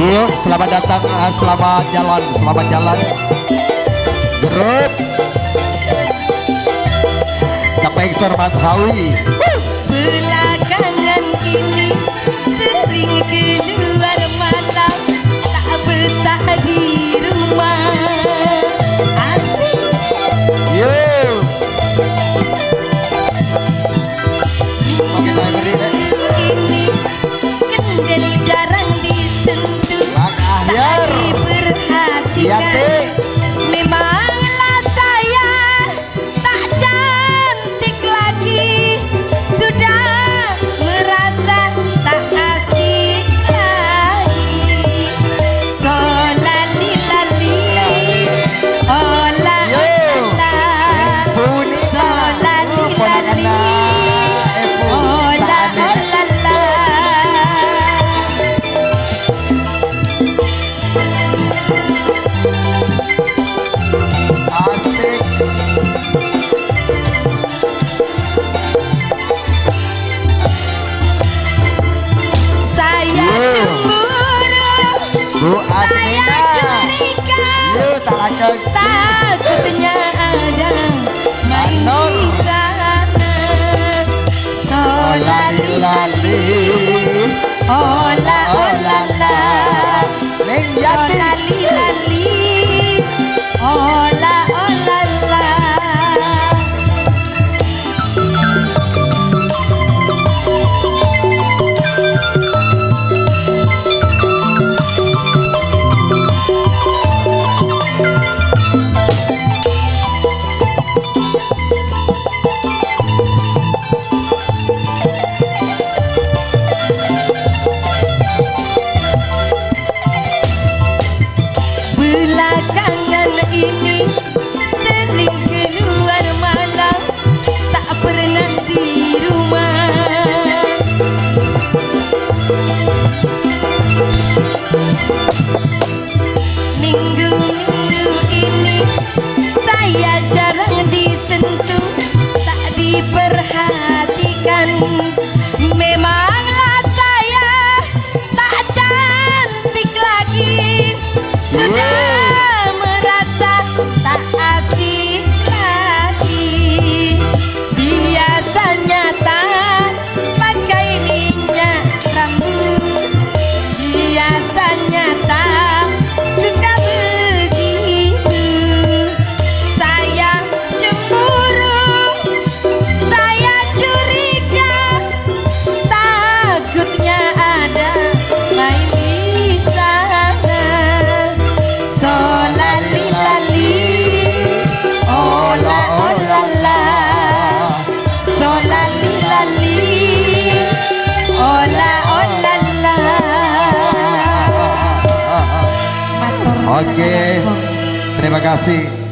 Yuk, selamat datang, selamat jalan grup Kapeng Sormat Hawi. Belakangan ini sering keluar malam, tak betah di rumah. Asik. Yuk. Oke, Ini kendel jarang disentuh, tak diperhatikan. Memanglah saya tak cantik lagi, sudah merasa tak asik lagi. Solali lali, ola ola, solali lali, ola ola. asik. Saya cemburu, Bu saya Asmina. curiga, Yuk, tak lanjut. takutnya ada main di sana. Solali Lali. ola ola la, Neng Yati. solali lali, ola ola la. Belakangan ini sering keluar malam, tak pernah di rumah. Minggu-minggu ini saya jarang disentuh, tak diperhatikan. Memanglah saya tak cantik lagi, sudah merasa tak asik lagi. Biasanya tak pakai minyak rambut, biasanya tak suka begitu. Saya cemburu, saya curiga, takutnya ada main di sana. Solali lali, ola ola la, solali lali, ola ola la. Oke, terima kasih.